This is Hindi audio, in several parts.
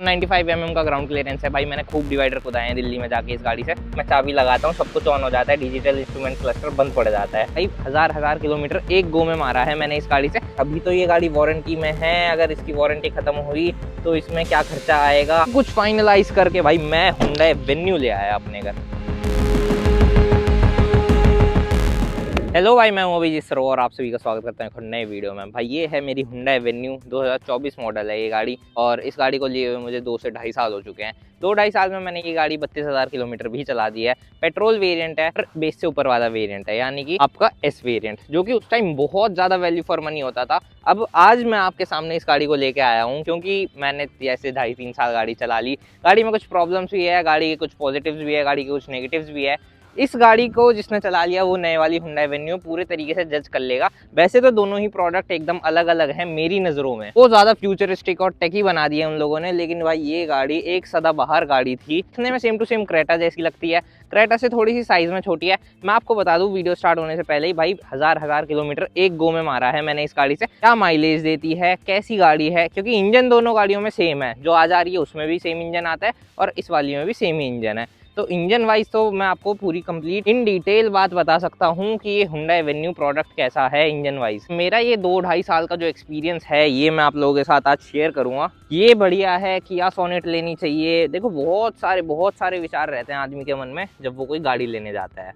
95 mm का ग्राउंड क्लियरेंस है भाई। मैंने खूब डिवाइडर खुदाए हैं दिल्ली में जाके इस गाड़ी से। मैं चाबी लगाता हूँ, सब कुछ ऑन हो जाता है, डिजिटल इंस्ट्रूमेंट क्लस्टर बंद पड़ जाता है भाई। हजार किलोमीटर एक गो में मारा है मैंने इस गाड़ी से। अभी तो ये गाड़ी वारंटी में है, अगर इसकी वारंटी खत्म हुई तो इसमें क्या खर्चा आएगा कुछ फाइनलाइज करके भाई मैं हुंडई वेन्यू ले आया अपने घर। हेलो भाई, मैं हूं अभिजीत सर और आप सभी का स्वागत करता हूं एक नए वीडियो में। भाई ये है मेरी हुंडई वेन्यू 2024 मॉडल है ये गाड़ी, और इस गाड़ी को लिए हुए मुझे 2 से ढाई साल हो चुके हैं। 2-2.5 साल में मैंने ये गाड़ी 32,000 किलोमीटर भी चला दी है। पेट्रोल वेरिएंट है, बेस से ऊपर वाला वेरिएंट है, यानी कि आपका एस वेरिएंट, जो कि उस टाइम बहुत ज़्यादा वैल्यू फॉर मनी होता था। अब आज मैं आपके सामने इस गाड़ी को लेके आया हूँ क्योंकि मैंने जैसे 2.5-3 साल गाड़ी चला ली। गाड़ी में कुछ प्रॉब्लम्स भी है, गाड़ी के कुछ पॉजिटिव्स भी है, गाड़ी के कुछ नेगेटिव्स भी है। इस गाड़ी को जिसने चला लिया वो नए वाली हुंडई वेन्यू पूरे तरीके से जज कर लेगा। वैसे तो दोनों ही प्रोडक्ट एकदम अलग अलग हैं मेरी नज़रों में, वो ज़्यादा फ्यूचरिस्टिक और टेकी बना दी है उन लोगों ने, लेकिन भाई ये गाड़ी एक सदाबहार गाड़ी थी। दिखने में सेम टू सेम क्रेटा जैसी लगती है, क्रेटा से थोड़ी सी साइज में छोटी है। मैं आपको बता दूं वीडियो स्टार्ट होने से पहले ही भाई हजार किलोमीटर एक गो में मारा है मैंने इस गाड़ी से। क्या माइलेज देती है, कैसी गाड़ी है, क्योंकि इंजन दोनों गाड़ियों में सेम है। जो आज आ रही है उसमें भी सेम इंजन आता है और इस वाली में भी सेम ही इंजन है। तो इंजन वाइज तो मैं आपको पूरी कंप्लीट इन डिटेल बात बता सकता हूँ कि ये हुंडई वेन्यू प्रोडक्ट कैसा है इंजन वाइज। मेरा ये 2-2.5 साल का जो एक्सपीरियंस है ये मैं आप लोगों के साथ आज शेयर करूंगा। ये बढ़िया है, किया सोनेट लेनी चाहिए। देखो बहुत सारे विचार रहते हैं आदमी के मन में जब वो कोई गाड़ी लेने जाता है।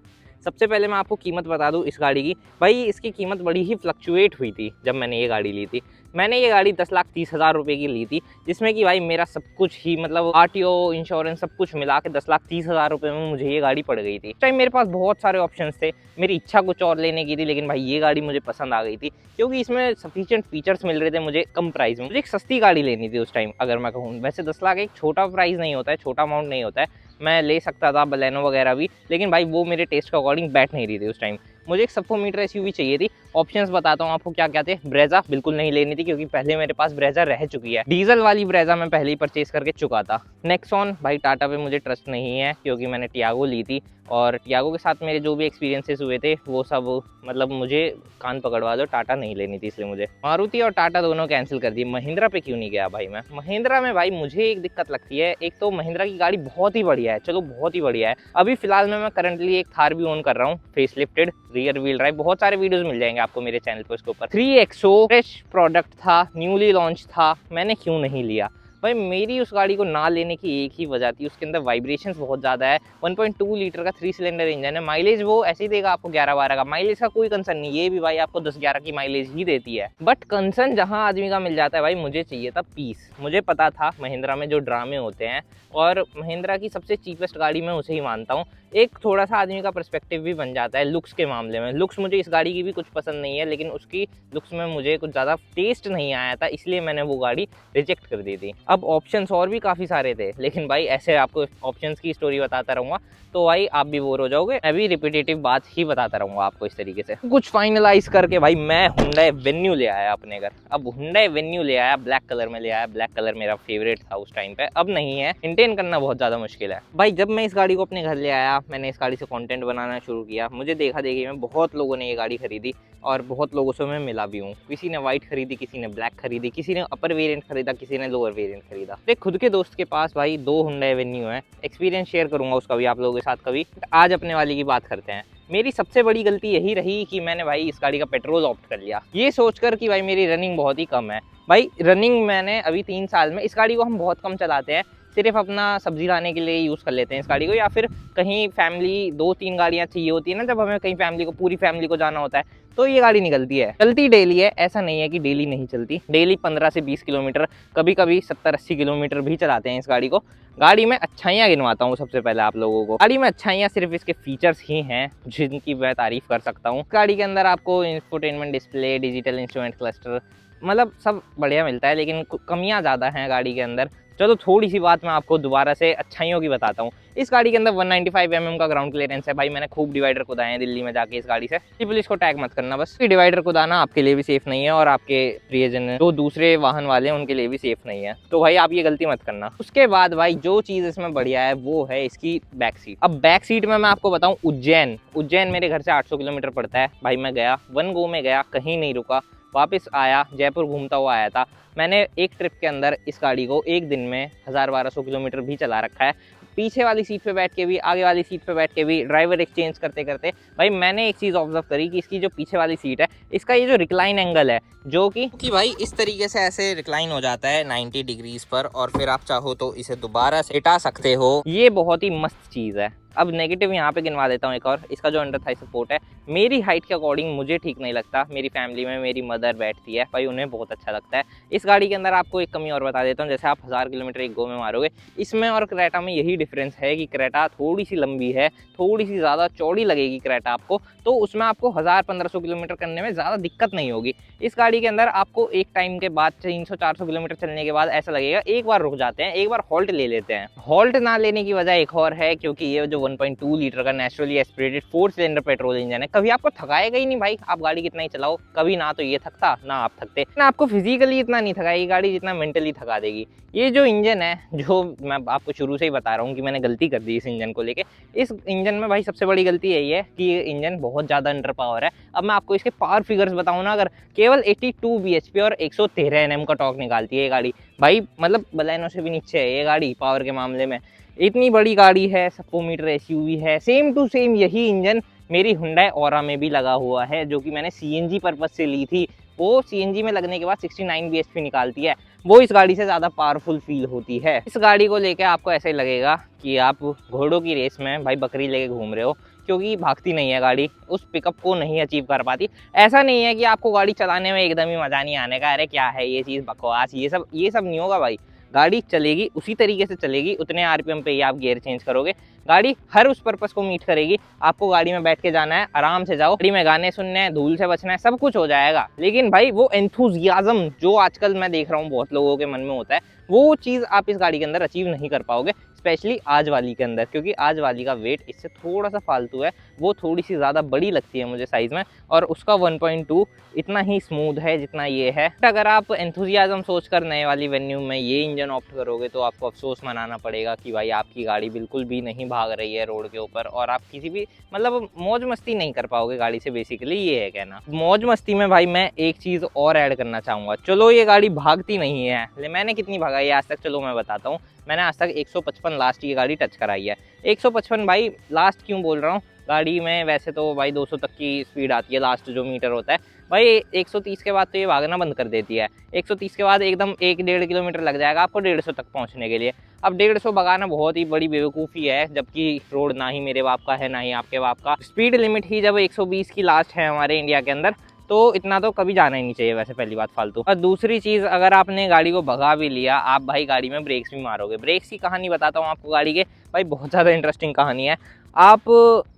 सबसे पहले मैं आपको कीमत बता दूं इस गाड़ी की। भाई इसकी कीमत बड़ी ही फ्लक्चुएट हुई थी जब मैंने ये गाड़ी ली थी। मैंने ये गाड़ी 10,30,000 रुपये की ली थी, जिसमें कि भाई मेरा सब कुछ ही मतलब आरटीओ इंश्योरेंस सब कुछ मिला के 10,30,000 रुपये में मुझे ये गाड़ी पड़ गई थी। उस टाइम मेरे पास बहुत सारे ऑप्शंस थे, मेरी इच्छा कुछ और लेने की थी, लेकिन भाई ये गाड़ी मुझे पसंद आ गई थी क्योंकि इसमें सफिशिएंट फीचर्स मिल रहे थे मुझे कम प्राइस में। मुझे एक सस्ती गाड़ी लेनी थी उस टाइम अगर मैं कहूँ। वैसे 10 लाख एक छोटा प्राइस नहीं होता है, छोटा अमाउंट नहीं होता है। मैं ले सकता था बलेनो वगैरह भी, लेकिन भाई वो मेरे टेस्ट के अकॉर्डिंग बैठ नहीं रही थी उस टाइम। मुझे एक सब 4 मीटर एसयूवी चाहिए थी। ऑप्शंस बताता हूँ आपको क्या क्या थे। ब्रेजा बिल्कुल नहीं लेनी थी क्योंकि पहले मेरे पास ब्रेजा रह चुकी है, डीजल वाली ब्रेजा मैं पहले ही परचेज करके चुका था। नेक्सॉन भाई टाटा पे मुझे ट्रस्ट नहीं है क्योंकि मैंने टियागो ली थी, और टियागो के साथ मेरे जो भी एक्सपीरियंसेस हुए थे वो सब मतलब मुझे कान पकड़वा दो, टाटा नहीं लेनी थी, इसलिए मुझे मारुति और टाटा दोनों कैंसिल कर दी। महिंद्रा पे क्यों नहीं गया भाई मैं? महिंद्रा में भाई मुझे एक दिक्कत लगती है, एक तो महिंद्रा की गाड़ी बहुत ही बढ़िया है, चलो बहुत ही बढ़िया है। अभी फिलहाल में मैं करंटली एक थार भी ओन कर रहा हूँ, face lifted rear wheel drive. बहुत सारे वीडियोस मिल जाएंगे आपको मेरे चैनल पर इसके ऊपर। 3XO फ्रेश प्रोडक्ट था, न्यूली लॉन्च था, मैंने क्यों नहीं लिया? भाई मेरी उस गाड़ी को ना लेने की एक ही वजह थी, उसके अंदर वाइब्रेशंस बहुत ज़्यादा है। 1.2 लीटर का 3 सिलेंडर इंजन है। माइलेज वो ऐसे ही देगा आपको 11-12 का। माइलेज का कोई कंसर्न नहीं, ये भी भाई आपको 10-11 की माइलेज ही देती है। बट कंसर्न जहां आदमी का मिल जाता है भाई, मुझे चाहिए था पीस। मुझे पता था महिंद्रा में जो ड्रामे होते हैं, और महिंद्रा की सबसे चीपेस्ट गाड़ी मैं उसे ही मानता हूँ। एक थोड़ा सा आदमी का पर्सपेक्टिव भी बन जाता है लुक्स के मामले में। लुक्स मुझे इस गाड़ी की भी कुछ पसंद नहीं है, लेकिन उसकी लुक्स में मुझे कुछ ज़्यादा टेस्ट नहीं आया था, इसलिए मैंने वो गाड़ी रिजेक्ट कर दी थी। अब ऑप्शंस और भी काफ़ी सारे थे, लेकिन भाई ऐसे आपको ऑप्शंस की स्टोरी बताता रहूँगा तो भाई आप भी बोर हो जाओगे। मैं भी रिपीटेटिव बात ही बताता रहूँगा आपको इस तरीके से। कुछ फाइनलाइज करके भाई मैं हुंडई वेन्यू ले आया अपने घर। अब हुंडई वेन्यू ले आया, ब्लैक कलर में ले आया। ब्लैक कलर मेरा फेवरेट था उस टाइम पे, अब नहीं है। मेंटेन करना बहुत ज़्यादा मुश्किल है भाई। जब मैं इस गाड़ी को अपने घर ले आया, मैंने इस गाड़ी से कंटेंट बनाना शुरू किया। मुझे देखा देखी में बहुत लोगों ने ये गाड़ी खरीदी और बहुत लोगों से मैं मिला भी हूँ। किसी ने व्हाइट खरीदी, किसी ने ब्लैक खरीदी, किसी ने अपर वेरिएंट खरीदा, किसी ने लोअर वेरिएंट खरीदा। एक खुद के दोस्त के पास भाई 2 हुंडई वेन्यू है, एक्सपीरियंस शेयर करूंगा उसका भी आप लोगों के साथ कभी। आज अपने वाली की बात करते हैं। मेरी सबसे बड़ी गलती यही रही कि मैंने भाई इस गाड़ी का पेट्रोल ऑप्ट कर लिया, ये सोचकर कि भाई मेरी रनिंग बहुत ही कम है। भाई रनिंग मैंने अभी 3 साल में, इस गाड़ी को हम बहुत कम चलाते हैं, सिर्फ अपना सब्जी लाने के लिए यूज़ कर लेते हैं इस गाड़ी को, या फिर कहीं फैमिली 2-3 गाड़ियाँ चाहिए होती है ना, जब हमें कहीं फैमिली को पूरी फैमिली को जाना होता है तो ये गाड़ी निकलती है। चलती डेली है, ऐसा नहीं है कि डेली नहीं चलती। डेली 15 से 20 किलोमीटर, कभी कभी 70-80 किलोमीटर भी चलाते हैं इस गाड़ी को। गाड़ी में अच्छाइयाँ गिनवाता हूँ सबसे पहले आप लोगों को। गाड़ी में अच्छाइयाँ सिर्फ इसके फीचर्स ही हैं जिनकी मैं तारीफ कर सकता हूँ। गाड़ी के अंदर आपको infotainment display, digital instrument cluster, मतलब सब बढ़िया मिलता है, लेकिन कमियां ज़्यादा हैं गाड़ी के अंदर। चलो थोड़ी सी बात मैं आपको दोबारा से अच्छाइयों की बताता हूँ। इस गाड़ी के अंदर 195 mm का ग्राउंड क्लियरेंस है भाई। मैंने खूब डिवाइडर खुदाए हैं दिल्ली में जाके इस गाड़ी से। पुलिस को टैग मत करना बस। डिवाइडर खुदाना आपके लिए भी सेफ नहीं है और आपके प्रियजन जो दूसरे वाहन वाले हैं उनके लिए भी सेफ नहीं है, तो भाई आप ये गलती मत करना। उसके बाद भाई जो चीज़ इसमें बढ़िया है वो है इसकी बैक सीट। अब बैक सीट में मैं आपको बताऊँ, उज्जैन मेरे घर से 800 किलोमीटर पड़ता है भाई। मैं गया, 1 गो में गया, कहीं नहीं रुका, वापस आया, जयपुर घूमता हुआ आया था। मैंने एक ट्रिप के अंदर इस गाड़ी को एक दिन में 1000-1200 किलोमीटर भी चला रखा है। पीछे वाली सीट पे बैठ के भी, आगे वाली सीट पे बैठ के भी, ड्राइवर एक्सचेंज करते करते। भाई मैंने एक चीज़ ऑब्जर्व करी कि इसकी जो पीछे वाली सीट है, इसका ये जो रिक्लाइन एंगल है, जो कि भाई इस तरीके से ऐसे रिक्लाइन हो जाता है 90 डिग्रीज पर, और फिर आप चाहो तो इसे दोबारा से हटा सकते हो। ये बहुत ही मस्त चीज़ है। अब नेगेटिव यहाँ पे गिनवा देता हूँ एक और, इसका जो अंडर थाई सपोर्ट है, मेरी हाइट के अकॉर्डिंग मुझे ठीक नहीं लगता। मेरी फैमिली में मेरी मदर बैठती है, भाई उन्हें बहुत अच्छा लगता है। इस गाड़ी के अंदर आपको एक कमी और बता देता हूँ, जैसे आप 1000 किलोमीटर एक गो में मारोगे, इसमें और क्रेटा में यही डिफरेंस है कि क्रेटा थोड़ी सी लंबी है, थोड़ी सी ज़्यादा चौड़ी लगेगी क्रेटा आपको, तो उसमें आपको 1000-1500 किलोमीटर करने में ज़्यादा दिक्कत नहीं होगी। इस गाड़ी के अंदर आपको एक टाइम के बाद 300-400 किलोमीटर चलने के बाद ऐसा लगेगा एक बार रुक जाते हैं, एक बार हॉल्ट ले लेते हैं। हॉल्ट ना लेने की वजह एक और है, क्योंकि ये जो 1.2 लीटर का naturally aspirated 4 cylinder petrol engine है, कभी आपको थकाएगा ही नहीं भाई। आप गाड़ी कितना ही चलाओ, कभी ना तो ये थकता ना आप थकते, ना आपको फिजिकली इतना नहीं थकाएगी गाड़ी जितना मेंटली थका देगी। ये जो इंजन है, जो मैं आपको शुरू से ही बता रहा हूँ कि मैंने गलती कर दी इस इंजन को लेके। इस इंजन में भाई सबसे बड़ी गलती यही है कि ये इंजन बहुत ज़्यादा अंडर पावर है। अब मैं आपको इसके पावर फिगर्स बताऊँ ना, अगर केवल 82 bhp और 113 Nm का टॉर्क निकालती है ये गाड़ी, भाई मतलब बलेनो से भी नीचे है ये गाड़ी पावर के मामले में। इतनी बड़ी गाड़ी है, 7 मीटर एसयूवी है, सेम टू सेम यही इंजन मेरी हुंडई ऑरा में भी लगा हुआ है, जो कि मैंने सीएनजी पर्पज से ली थी। वो सीएनजी में लगने के बाद 69 bhp निकालती है, वो इस गाड़ी से ज़्यादा पावरफुल फील होती है। इस गाड़ी को लेके आपको ऐसे ही लगेगा कि आप घोड़ों की रेस में भाई बकरी लेके घूम रहे हो, क्योंकि भागती नहीं है गाड़ी, उस पिकअप को नहीं अचीव कर पाती। ऐसा नहीं है कि आपको गाड़ी चलाने में एकदम ही मज़ा नहीं आने का, अरे क्या है ये चीज़ बकवास, ये सब नहीं होगा भाई। गाड़ी चलेगी उसी तरीके से चलेगी, उतने आरपीएम पे ही आप गियर चेंज करोगे। गाड़ी हर उस पर्पस को मीट करेगी। आपको गाड़ी में बैठ के जाना है, आराम से जाओ, गाड़ी में गाने सुनने हैं, धूल से बचना है, सब कुछ हो जाएगा। लेकिन भाई वो एंथुजियाज्म जो आजकल मैं देख रहा हूँ बहुत लोगों के मन में होता है, वो चीज़ आप इस गाड़ी के अंदर अचीव नहीं कर पाओगे, स्पेशली आज वाली के अंदर, क्योंकि आज वाली का वेट इससे थोड़ा सा फालतू है। वो थोड़ी सी ज़्यादा बड़ी लगती है मुझे साइज़ में, और उसका 1.2 इतना ही स्मूथ है जितना ये है। अगर आप एंथुजियाज्म सोचकर नए वाली वेन्यू में ये इंजन ऑप्ट करोगे तो आपको अफसोस मनाना पड़ेगा कि भाई आपकी गाड़ी बिल्कुल भी नहीं भाग रही है रोड के ऊपर, और आप किसी भी मतलब मौज मस्ती नहीं कर पाओगे गाड़ी से। बेसिकली ये है कहना। मौज मस्ती में भाई मैं एक चीज़ और ऐड करना चाहूँगा। चलो ये गाड़ी भागती नहीं है, मैंने कितनी भगाई है आज तक, चलो मैं बताता हूँ। मैंने आज तक 155 लास्ट ये गाड़ी टच कराई है। 155 भाई लास्ट क्यों बोल रहा हूँ, गाड़ी में वैसे तो भाई 200 तक की स्पीड आती है, लास्ट जो मीटर होता है भाई। 130 के बाद तो ये भागना बंद कर देती है। 130 के बाद एकदम 1-1.5 किलोमीटर लग जाएगा आपको 150 तक पहुंचने के लिए। अब 150 भगाना बहुत ही बड़ी बेवकूफ़ी है, जबकि रोड ना ही मेरे बाप का है ना ही आपके बाप का। स्पीड लिमिट ही जब 120 की लास्ट है हमारे इंडिया के अंदर, तो इतना तो कभी जाना ही नहीं चाहिए वैसे, पहली बात फालतू। और दूसरी चीज़, अगर आपने गाड़ी को भगा भी लिया, आप भाई गाड़ी में ब्रेक्स भी मारोगे। ब्रेक्स की कहानी बताता हूँ आपको गाड़ी के, भाई बहुत ज़्यादा इंटरेस्टिंग कहानी है। आप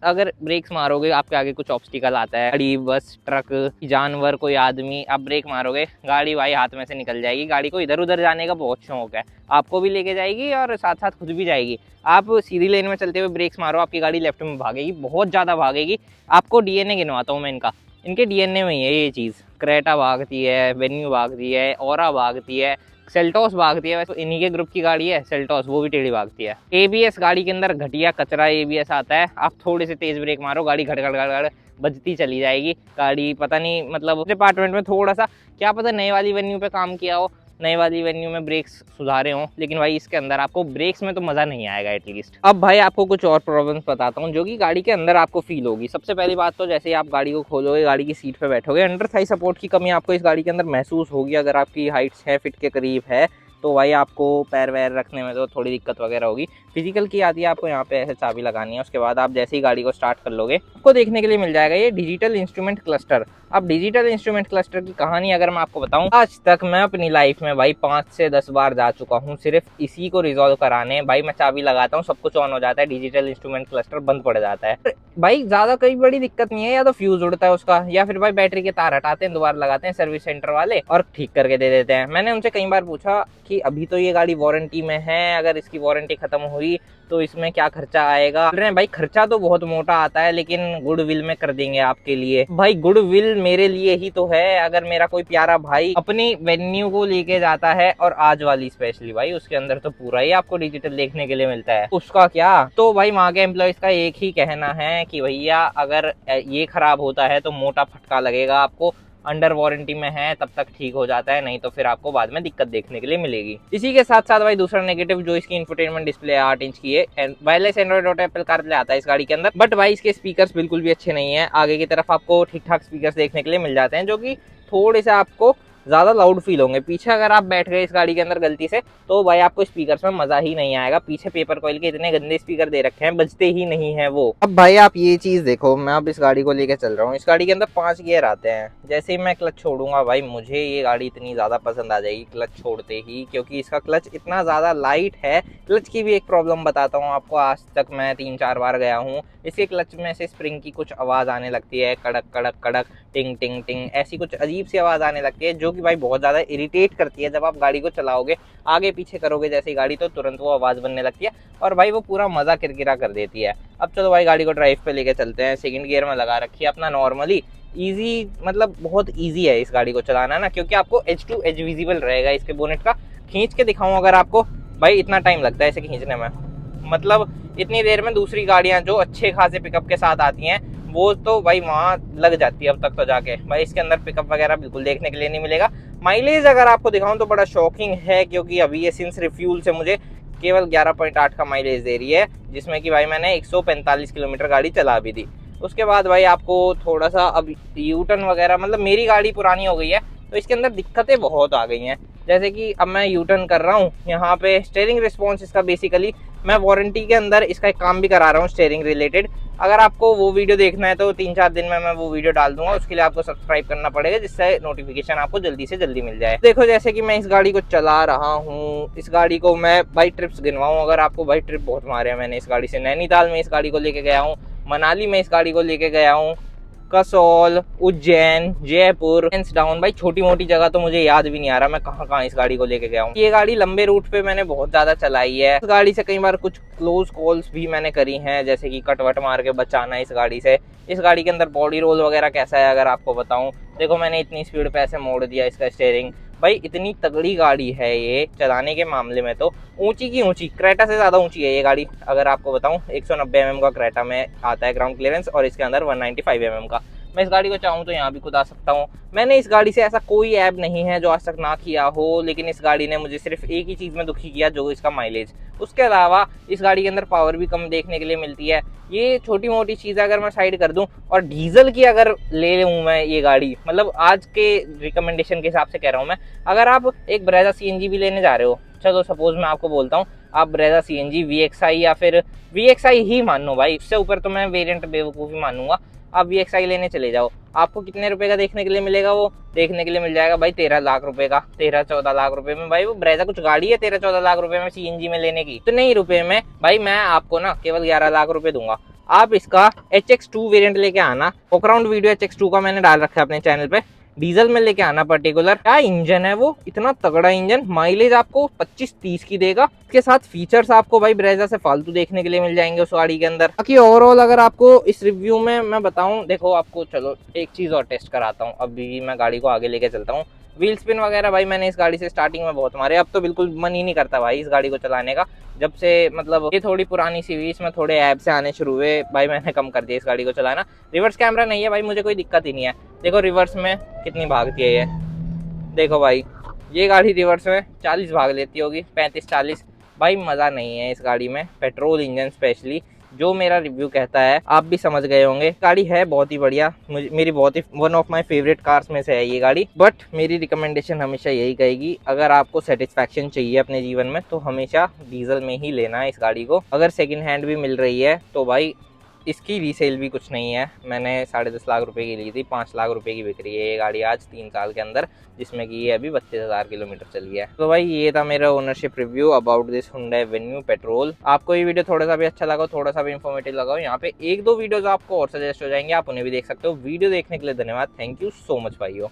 अगर ब्रेक्स मारोगे, आपके आगे कुछ ऑब्स्टिकल आता है, गाड़ी, बस, ट्रक, जानवर, कोई आदमी, आप ब्रेक मारोगे, गाड़ी भाई हाथ में से निकल जाएगी। गाड़ी को इधर उधर जाने का बहुत शौक है, आपको भी लेके जाएगी और साथ साथ खुद भी जाएगी। आप सीधी लेन में चलते हुए ब्रेक्स मारो, आपकी गाड़ी लेफ्ट में भागेगी, बहुत ज़्यादा भागेगी। आपको डीएनए गिनवाता हूँ मैं इनके डीएनए में ही है ये चीज़। क्रेटा भागती है, वेन्यू भागती है, ऑरा भागती है, सेल्टॉस भागती है, वैसे इन्हीं के ग्रुप की गाड़ी है सेल्टॉस, वो भी टेढ़ी भागती है। एबीएस गाड़ी के अंदर घटिया कचरा एबीएस आता है, आप थोड़े से तेज ब्रेक मारो, गाड़ी घड़ घड़ घड़ घड़ बजती चली जाएगी। गाड़ी पता नहीं मतलब डिपार्टमेंट में थोड़ा सा क्या पता नए वाली वेन्यू पे काम किया हो, नए वाली वेन्यू में ब्रेक्स सुधारे हों, लेकिन भाई इसके अंदर आपको ब्रेक्स में तो मज़ा नहीं आएगा एटलीस्ट। अब भाई आपको कुछ और प्रॉब्लम्स बताता हूँ जो कि गाड़ी के अंदर आपको फील होगी। सबसे पहली बात तो जैसे ही आप गाड़ी को खोलोगे, गाड़ी की सीट पे बैठोगे, अंडर थाई सपोर्ट की कमी आपको इस गाड़ी के अंदर महसूस होगी। अगर आपकी हाइट 6 फीट के करीब है तो भाई आपको पैर वैर रखने में तो थोड़ी दिक्कत वगैरह होगी। फिजिकल की आती है, आपको यहाँ पे ऐसे चाबी लगानी है, उसके बाद आप जैसे ही गाड़ी को स्टार्ट कर लोगे, आपको देखने के लिए मिल जाएगा ये डिजिटल इंस्ट्रूमेंट क्लस्टर। अब डिजिटल इंस्ट्रूमेंट क्लस्टर की कहानी अगर मैं आपको बताऊं, आज तक मैं अपनी लाइफ में भाई 5 से 10 बार जा चुका हूं सिर्फ इसी को रिजॉल्व कराने। भाई मैं चाबी लगाता हूं, सब कुछ ऑन हो जाता है, डिजिटल इंस्ट्रूमेंट क्लस्टर बंद पड़ जाता है। भाई ज्यादा कोई बड़ी दिक्कत नहीं है, या तो फ्यूज उड़ता है उसका, या फिर भाई बैटरी के तार हटाते हैं, दोबारा लगाते हैं सर्विस सेंटर वाले और ठीक करके दे देते हैं। मैंने उनसे कई बार पूछा कि अभी तो ये गाड़ी वारंटी में है, अगर इसकी वारंटी खत्म हुई तो इसमें क्या खर्चा आएगा। बोल रहे हैं भाई खर्चा तो बहुत मोटा आता है, लेकिन गुडविल में कर देंगे आपके लिए। भाई गुडविल मेरे लिए ही तो है, अगर मेरा कोई प्यारा भाई अपनी वेन्यू को लेके जाता है, और आज वाली स्पेशली भाई, उसके अंदर तो पूरा ही आपको डिजिटल देखने के लिए मिलता है, उसका क्या। तो भाई वहाँ के एम्प्लॉइज का एक ही कहना है कि भैया अगर ये खराब होता है तो मोटा फटका लगेगा आपको, अंडर वारंटी में है तब तक ठीक हो जाता है, नहीं तो फिर आपको बाद में दिक्कत देखने के लिए मिलेगी। इसी के साथ साथ भाई दूसरा नेगेटिव जो इसकी इंफोटेनमेंट डिस्प्ले 8 इंच की है, wireless Android auto Apple CarPlay आता है इस गाड़ी के अंदर, बट भाई इसके स्पीकर्स बिल्कुल भी अच्छे नहीं है। आगे की तरफ आपको ठीक ठाक स्पीकर्स देखने के लिए मिल जाते हैं जो कि थोड़े से आपको ज़्यादा लाउड फील होंगे। पीछे अगर आप बैठ गए इस गाड़ी के अंदर गलती से तो भाई आपको स्पीकर्स में मज़ा ही नहीं आएगा। पीछे पेपर कॉइल के इतने गंदे स्पीकर दे रखे हैं, बजते ही नहीं है वो। अब भाई आप ये चीज़ देखो, मैं अब इस गाड़ी को लेके चल रहा हूँ, इस गाड़ी के अंदर 5 गियर आते हैं। जैसे ही मैं क्लच छोड़ूंगा भाई मुझे ये गाड़ी इतनी ज़्यादा पसंद आ जाएगी क्लच छोड़ते ही, क्योंकि इसका क्लच इतना ज़्यादा लाइट है। क्लच की भी एक प्रॉब्लम बताता हूँ आपको, आज तक मैं 3-4 बार गया हूँ, इसके क्लच में से स्प्रिंग की कुछ आवाज़ आने लगती है, कड़क कड़क कड़क, टिंग टिंग टिंग, ऐसी कुछ अजीब सी आवाज़ आने लगती है जो कि भाई बहुत ज़्यादा इरिटेट करती है। जब आप गाड़ी को चलाओगे आगे पीछे करोगे जैसे गाड़ी तो तुरंत वो आवाज़ बनने लगती है और भाई वो पूरा मज़ा किरकिरा कर देती है। अब चलो भाई गाड़ी को ड्राइव पे लेके चलते हैं। सेकंड गियर में लगा रखी है अपना नॉर्मली, ईजी मतलब बहुत ईजी है इस गाड़ी को चलाना ना, क्योंकि आपको एज टू एज विजिबल रहेगा इसके बोनेट का। खींच के दिखाऊं अगर आपको, भाई इतना टाइम लगता है इसे खींचने में, मतलब इतनी देर में दूसरी गाड़ियां जो अच्छे खासे पिकअप के साथ आती हैं वो तो भाई वहाँ लग जाती है अब तक तो जाके। भाई इसके अंदर पिकअप वगैरह बिल्कुल देखने के लिए नहीं मिलेगा। माइलेज अगर आपको दिखाऊं तो बड़ा शॉकिंग है, क्योंकि अभी ये सिंस रिफ्यूल से मुझे केवल 11.8 का माइलेज दे रही है, जिसमें कि भाई मैंने 145 किलोमीटर गाड़ी चला भी दी। उसके बाद भाई आपको थोड़ा सा अब यू टर्न वगैरह, मतलब मेरी गाड़ी पुरानी हो गई है तो इसके अंदर दिक्कतें बहुत आ गई हैं। जैसे कि अब मैं यू टर्न कर रहा हूँ, यहाँ पे स्टीयरिंग रिस्पॉन्स इसका बेसिकली मैं वारंटी के अंदर इसका एक काम भी करा रहा हूँ स्टीयरिंग रिलेटेड। अगर आपको वो वीडियो देखना है तो 3-4 दिन में मैं वो वीडियो डाल दूंगा, उसके लिए आपको सब्सक्राइब करना पड़ेगा जिससे नोटिफिकेशन आपको जल्दी से जल्दी मिल जाए। देखो जैसे कि मैं इस गाड़ी को चला रहा हूँ, इस गाड़ी को मैं भाई ट्रिप्स गिनवाऊँ, अगर आपको भाई ट्रिप बहुत मारे हैं मैंने इस गाड़ी से। नैनीताल में इस गाड़ी को लेके गया हूँ, मनाली में इस गाड़ी को लेके गया हूँ, कसौल, उज्जैन, जयपुर, हैंड्स डाउन भाई छोटी मोटी जगह तो मुझे याद भी नहीं आ रहा मैं कहाँ कहाँ इस गाड़ी को लेके गया हूँ। ये गाड़ी लंबे रूट पे मैंने बहुत ज्यादा चलाई है। इस गाड़ी से कई बार कुछ क्लोज कॉल्स भी मैंने करी हैं, जैसे कि कटवट मार के बचाना इस गाड़ी से। इस गाड़ी के अंदर बॉडी रोल वगैरह कैसा है अगर आपको बताऊं, देखो मैंने इतनी स्पीड पे ऐसे मोड़ दिया इसका स्टीयरिंग। भाई इतनी तगड़ी गाड़ी है ये चलाने के मामले में, तो ऊंची की ऊंची, क्रेटा से ज़्यादा ऊंची है ये गाड़ी। अगर आपको बताऊं 190 mm का क्रेटा में आता है ग्राउंड क्लियरेंस और इसके अंदर 195 mm का। मैं इस गाड़ी को चाहूँ तो यहाँ भी खुद आ सकता हूँ। मैंने इस गाड़ी से ऐसा कोई ऐप नहीं है जो आज तक ना किया हो, लेकिन इस गाड़ी ने मुझे सिर्फ एक ही चीज़ में दुखी किया, जो इसका माइलेज। उसके अलावा इस गाड़ी के अंदर पावर भी कम देखने के लिए मिलती है। ये छोटी मोटी चीज़ें अगर मैं साइड कर दूं, और डीजल की अगर ले लूँ मैं ये गाड़ी, मतलब आज के रिकमेंडेशन के हिसाब से कह रहा हूँ मैं, अगर आप एक ब्रेजा CNG भी लेने जा रहे हो, चलो सपोज मैं आपको बोलता हूँ आप ब्रेजा CNG VXI या फिर VXI ही मान लो भाई, इससे ऊपर तो मैं वेरिएंट बेवकूफ़ी मानूंगा। आप VXI लेने चले जाओ, आपको कितने रुपए का देखने के लिए मिलेगा? वो देखने के लिए मिल जाएगा भाई 13 लाख रुपए का, 13-14 लाख रुपए में। भाई वो ब्रेजा कुछ गाड़ी है 13-14 लाख रुपए में CNG में लेने की? तो नहीं रुपए में भाई मैं आपको ना केवल 11 लाख रुपए दूंगा। आप इसका HX2 वेरिएंट लेके आना, वॉकअराउंड वीडियो HX2 का मैंने डाल रखा है अपने चैनल पे। डीजल में लेके आना पर्टिकुलर, क्या इंजन है वो, इतना तगड़ा इंजन, माइलेज आपको 25-30 की देगा। इसके साथ फीचर्स आपको भाई ब्रेजा से फालतू देखने के लिए मिल जाएंगे उस गाड़ी के अंदर। बाकी ओवरऑल अगर आपको इस रिव्यू में मैं बताऊं, देखो आपको चलो एक चीज़ और टेस्ट कराता हूं, अभी मैं गाड़ी को आगे लेके चलता हूँ। व्हील स्पिन वगैरह भाई मैंने इस गाड़ी से स्टार्टिंग में बहुत मारे, अब तो बिल्कुल मन ही नहीं करता भाई इस गाड़ी को चलाने का। जब से मतलब ये थोड़ी पुरानी सी हुई, इसमें थोड़े ऐप से आने शुरू हुए भाई, मैंने कम कर दिया इस गाड़ी को चलाना। रिवर्स कैमरा नहीं है भाई, मुझे कोई दिक्कत ही नहीं है। देखो रिवर्स में कितनी भागती है ये, देखो भाई ये गाड़ी रिवर्स में 40 भाग लेती होगी, 35-40। भाई मज़ा नहीं है इस गाड़ी में, पेट्रोल इंजन स्पेशली, जो मेरा रिव्यू कहता है आप भी समझ गए होंगे। गाड़ी है बहुत ही बढ़िया, मेरी बहुत ही one of my favourite cars में से है ये गाड़ी। बट मेरी रिकमेंडेशन हमेशा यही कहेगी, अगर आपको सेटिस्फैक्शन चाहिए अपने जीवन में तो हमेशा डीजल में ही लेना है इस गाड़ी को। अगर सेकंड हैंड भी मिल रही है तो भाई इसकी रीसेल भी कुछ नहीं है। मैंने 10.5 लाख रुपए की ली थी, 5 लाख रुपए की बिक रही है ये गाड़ी आज 3 साल के अंदर, जिसमें कि ये अभी 32,000 किलोमीटर चली है। तो भाई ये था मेरा ownership review about this Hyundai Venue petrol. आपको ये वीडियो थोड़ा सा भी अच्छा लगा, थोड़ा सा भी इन्फॉर्मेटिव लगा, यहाँ पे 1-2 वीडियोज आपको और सजेस्ट हो जाएंगे, आप उन्हें भी देख सकते हो। वीडियो देखने के लिए धन्यवाद, थैंक यू सो मच भाइयों।